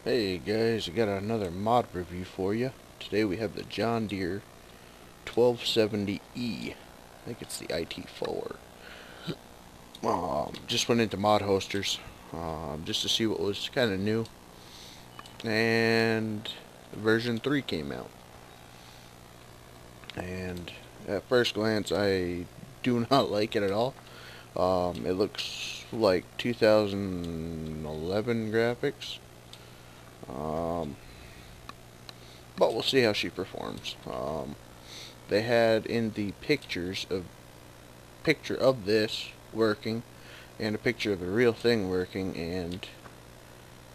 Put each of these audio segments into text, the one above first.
Hey guys, I got another mod review for you. Today we have the John Deere 1270E. I think it's the IT4. Just went into mod hosters just to see what was kind of new, and version 3 came out. And at first glance, I do not like it at all. It looks like 2011 graphics. But we'll see how she performs. They had in the picture of this working and a picture of the real thing working, and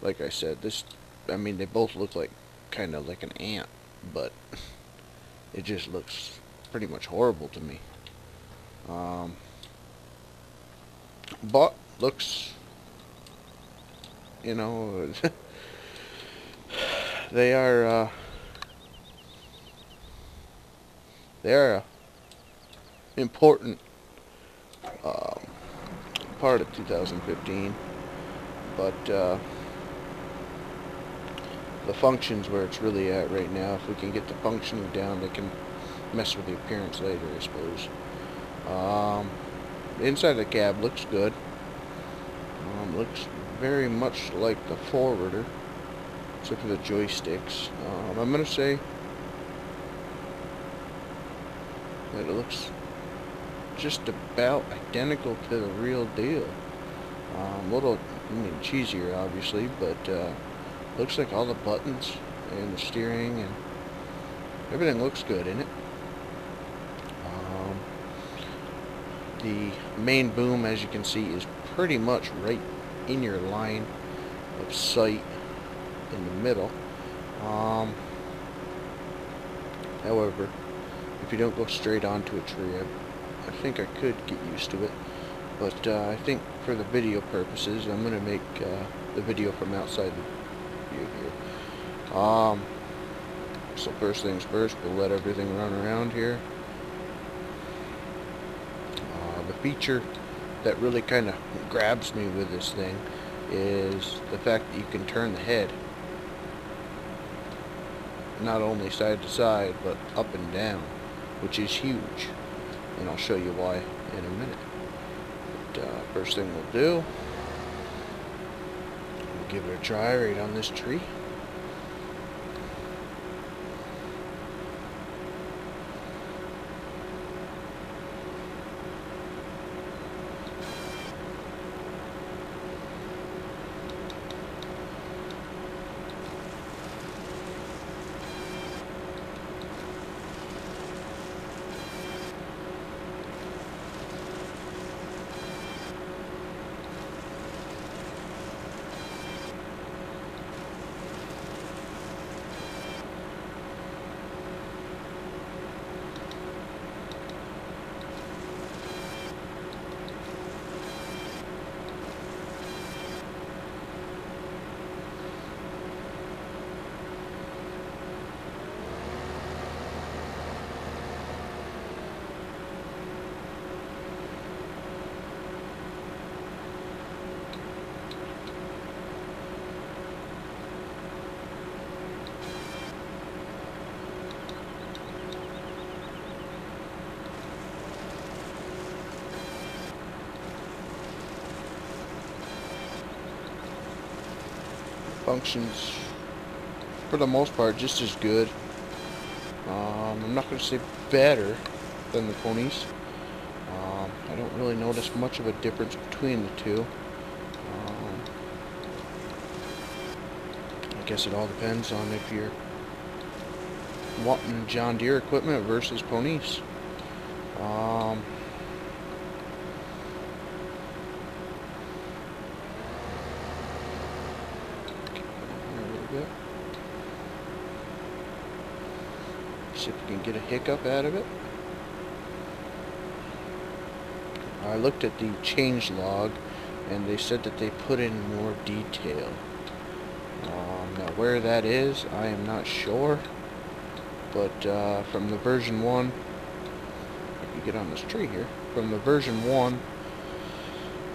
like I said, they both look like kind of like an ant, but it just looks pretty much horrible to me. But looks, you know, they are important um, part of 2015, but the functions where it's really at right now. If we can get the functioning down, they can mess with the appearance later, I suppose. The inside of the cab looks good. Looks very much like the forwarder, except for the joysticks. I'm gonna say that it looks just about identical to the real deal. A little, cheesier, obviously, but looks like all the buttons and the steering and everything looks good in it. The main boom, as you can see, is pretty much right in your line of sight in the middle. However, if you don't go straight onto a tree, I think I could get used to it. But I think for the video purposes, I'm going to make the video from outside the view here. So first things first, we'll let everything run around here. The feature that really kind of grabs me with this thing is the fact that you can turn the head not only side to side but up and down, which is huge, and I'll show you why in a minute. But first thing we'll do, we'll give it a try right on this tree. Functions for the most part just as good. I'm not going to say better than the ponies. I don't really notice much of a difference between the two. I guess it all depends on if you're wanting John Deere equipment versus ponies. See if we can get a hiccup out of it. I looked at the change log and they said that they put in more detail. Now where that is, I am not sure, but from the version 1, if you get on this tree here, from the version 1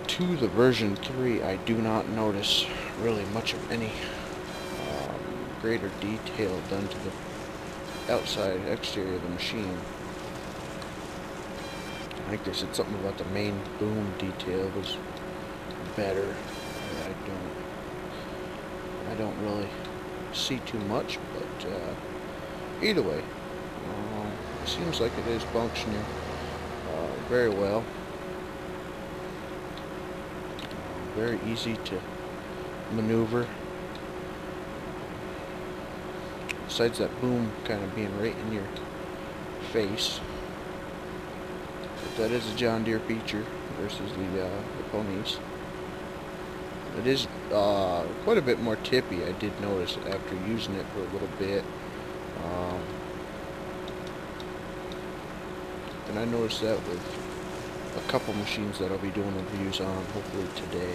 to the version 3, I do not notice really much of any greater detail done to the outside exterior of the machine. I think they said something about the main boom detail was better. I don't really see too much, but either way, it seems like it is functioning very well. Very easy to maneuver. Besides that boom kind of being right in your face. But that is a John Deere feature versus the ponies. It is quite a bit more tippy, I did notice after using it for a little bit. And I noticed that with a couple machines that I'll be doing reviews on, hopefully today.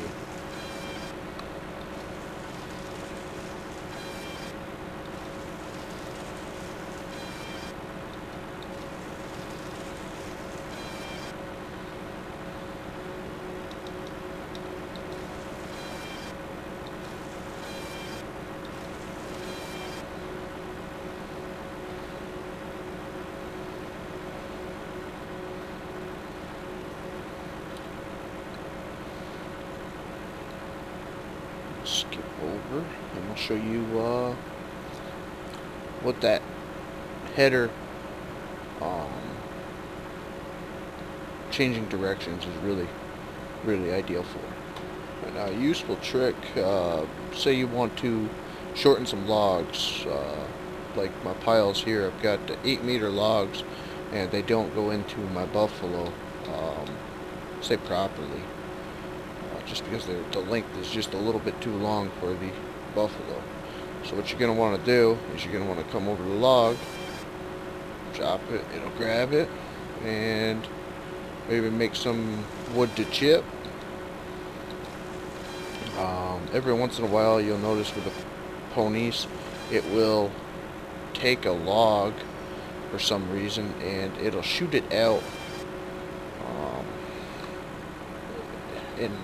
Skip over and I'll show you what that header changing directions is really ideal for. And a useful trick, say you want to shorten some logs, like my piles here. I've got 8-meter logs and they don't go into my buffalo say properly. Just because the length is just a little bit too long for the buffalo. So what you're going to want to do is you're going to want to come over the log, chop it, it'll grab it, and maybe make some wood to chip. Every once in a while you'll notice with the ponies it will take a log for some reason and it'll shoot it out. And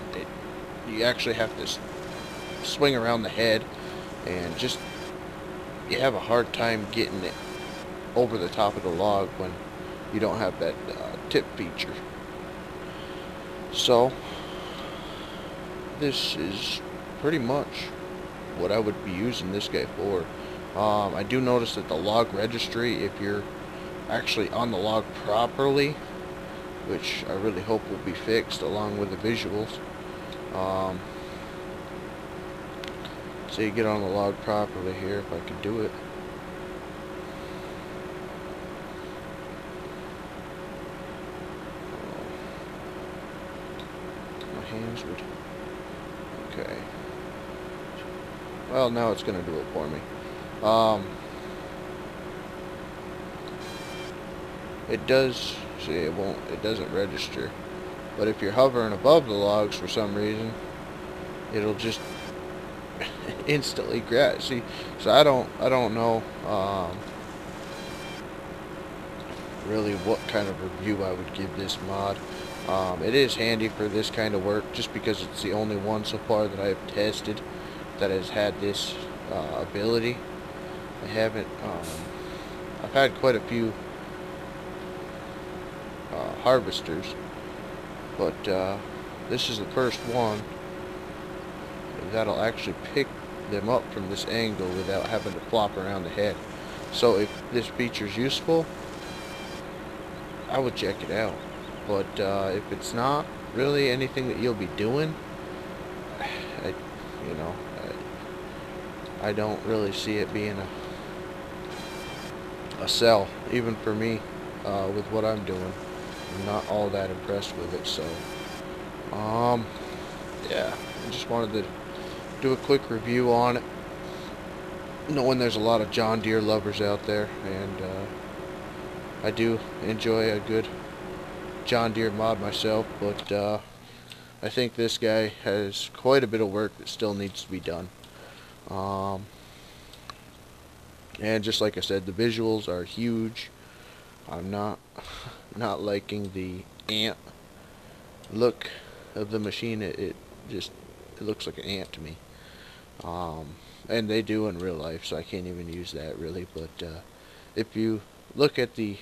you actually have to swing around the head, and just you have a hard time getting it over the top of the log when you don't have that tip feature. So this is pretty much what I would be using this guy for. I do notice that the log registry, if you're actually on the log properly, which I really hope will be fixed along with the visuals. So you get on the log properly here, if I could do it. My hands would... Okay. Well, now it's going to do it for me. It does... See, it doesn't register. But if you're hovering above the logs for some reason, it'll just instantly grab. See, so I don't know really what kind of review I would give this mod. It is handy for this kind of work, just because it's the only one so far that I've tested that has had this ability. I haven't. I've had quite a few harvesters, but this is the first one that'll actually pick them up from this angle without having to flop around the head. So if this feature is useful, I would check it out. But if it's not really anything that you'll be doing, I don't really see it being a sell, even for me, with what I'm doing. I'm not all that impressed with it. So yeah, I just wanted to do a quick review on it, knowing there's a lot of John Deere lovers out there, and I do enjoy a good John Deere mod myself, but I think this guy has quite a bit of work that still needs to be done. And just like I said, the visuals are huge. I'm not liking the ant look of the machine. It looks like an ant to me. and they do in real life, so I can't even use that really. But if you look at the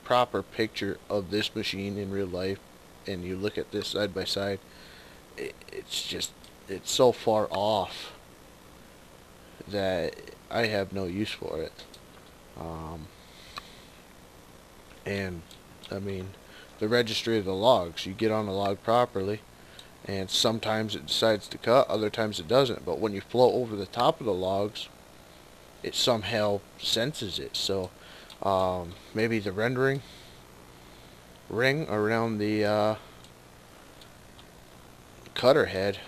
proper picture of this machine in real life, and you look at this side by side, it's so far off that I have no use for it. And I mean, the registry of the logs, you get on the log properly, and sometimes it decides to cut, other times it doesn't. But when you float over the top of the logs, it somehow senses it. So maybe the rendering ring around the cutter head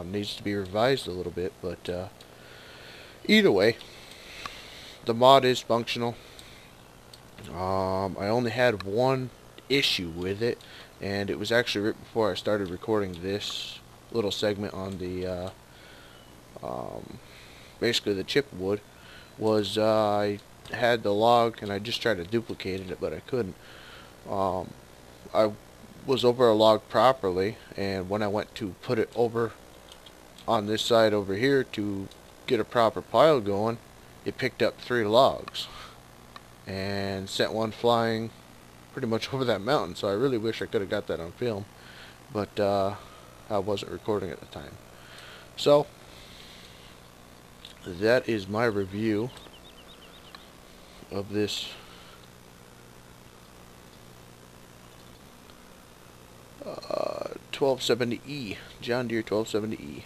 needs to be revised a little bit. But either way, the mod is functional. I only had one issue with it, and it was actually right before I started recording this little segment on the basically the chipwood. Was I had the log and I just tried to duplicate it, but I couldn't. I was over a log properly, and when I went to put it over on this side over here to get a proper pile going, it picked up 3 logs and sent one flying pretty much over that mountain. So I really wish I could have got that on film, but I wasn't recording at the time. So that is my review of this uh, 1270E, John Deere 1270E.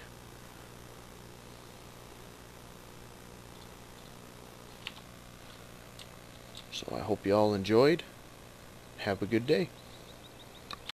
So I hope you all enjoyed. Have a good day.